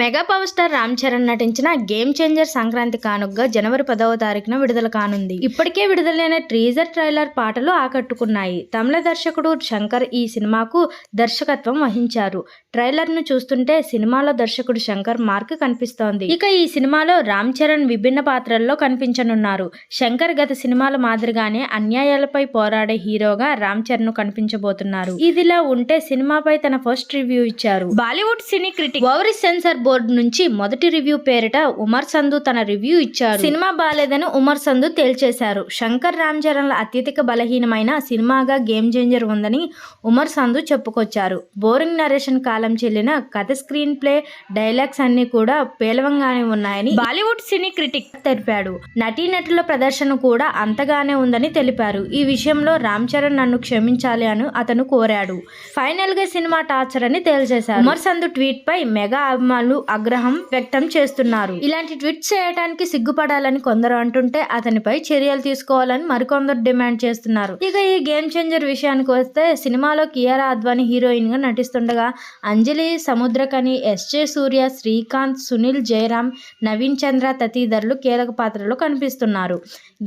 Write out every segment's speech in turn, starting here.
Mega power star Ram Charan నటించిన game changer Sankranti కానుకగా జనవరి 10వ తారీఖున విడుదల కానుంది. ఇప్పటికే విడుదలైన టీజర్ ట్రైలర్ పాటలు ఆకట్టుకున్నాయి. తమిళ దర్శకుడు శంకర్ ఈ సినిమాకు దర్శకత్వం వహించారు. ట్రైలర్ ను చూస్తుంటే సినిమాలో దర్శకుడు శంకర్ మార్క్ కనిపిస్తోంది. ఇక ఈ సినిమాలో రామ్ చరణ్ విభిన్న పాత్రల్లో కనిపించనున్నారు. శంకర్ గత సినిమాల మాదిరిగానే అన్యాయాలపై పోరాడే హీరోగా రామ్ చరణ్ కనిపించబోతున్నారు. ఇదిలా ఉంటే సినిమాపై తన ఫస్ట్ రివ్యూ ఇచ్చారు. బాలీవుడ్ సినీ క్రిటిక్ ఓవరి సెన్సార్ బోర్డు నుంచి మొదటి రివ్యూ పేరిట ఉమర్ సంధు తన రివ్యూ ఇచ్చారు. సినిమా బాలేదని ఉమర్ సంధు తేల్చేశారు. శంకర్ రామ్ చరణ్ల అత్యధిక బలహీనమైన సినిమాగా గేమ్ చేంజర్ ఉందని ఉమర్ సంధు చెప్పుకొచ్చారు. బోరింగ్ నరేషన్ కాలం చెల్లిన కథ, స్క్రీన్ ప్లే, డైలాగ్స్ అన్ని కూడా పేలవంగానే ఉన్నాయని బాలీవుడ్ సినీ క్రిటిక్ తెలిపాడు. నటీనటుల ప్రదర్శన కూడా అంతగానే ఉందని తెలిపారు. ఈ విషయంలో రామ్ చరణ్ నన్ను క్షమించాలి అని అతను కోరాడు. ఫైనల్ గా సినిమా టార్చర్ అని తేల్చేశారు. ఉమర్ సంధు ట్వీట్ పై మెగా అభిమానులు ఆగ్రహం వ్యక్తం చేస్తున్నారు. ఇలాంటి ట్వీట్స్ చేయడానికి సిగ్గుపడాలని కొందరు అంటుంటే అతనిపై చర్యలు తీసుకోవాలని మరికొందరు డిమాండ్ చేస్తున్నారు. ఇక ఈ గేమ్ చేంజర్ విషయానికి వస్తే సినిమాలో కియారా అద్వానీ హీరోయిన్ గా నటిస్తుండగా అంజలి, సముద్రకని, ఎస్జే సూర్య, శ్రీకాంత్, సునీల్ జయరామ్, నవీన్ చంద్ర తదితరులు కీలక పాత్రలో కనిపిస్తున్నారు.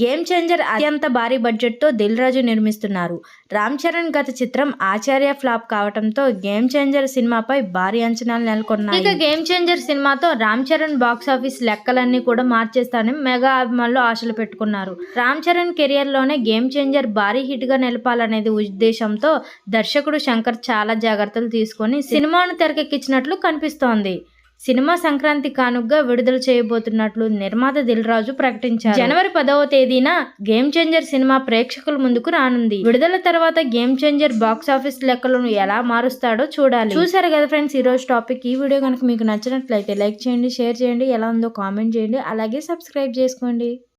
గేమ్ చేంజర్ అత్యంత భారీ బడ్జెట్ తో దిల్ రాజు నిర్మిస్తున్నారు. రామ్ చరణ్ గత చిత్రం ఆచార్య ఫ్లాప్ కావడంతో గేమ్ చేంజర్ సినిమాపై భారీ అంచనాలు నెలకొన్నాయి. ఇక గేమ్ చేంజర్ సినిమాతో రామ్ చరణ్ బాక్సాఫీస్ లెక్కలన్నీ కూడా మార్చేస్తానని మెగా అభిమానులు ఆశలు పెట్టుకున్నారు. రామ్ చరణ్ కెరియర్ లోనే గేమ్ చేంజర్ భారీ హిట్ గా నిలపాలనేది ఉద్దేశంతో దర్శకుడు శంకర్ చాలా జాగ్రత్తలు తీసుకొని సినిమాను తెరకెక్కించినట్లు కనిపిస్తోంది. సినిమా సంక్రాంతి కానుకగా విడుదల చేయబోతున్నట్లు నిర్మాత దిల్ రాజు ప్రకటించారు. జనవరి 10వ తేదీన గేమ్ చేంజర్ సినిమా ప్రేక్షకుల ముందుకు రానుంది. విడుదల తర్వాత గేమ్ చేంజర్ బాక్సాఫీస్ లెక్కలను ఎలా మారుస్తాడో చూడాలి. చూసారు కదా ఫ్రెండ్స్, ఈ రోజు టాపిక్. ఈ వీడియో కనుక మీకు నచ్చినట్లయితే లైక్ చేయండి, షేర్ చేయండి, ఎలా ఉందో కామెంట్ చేయండి, అలాగే సబ్స్క్రైబ్ చేసుకోండి.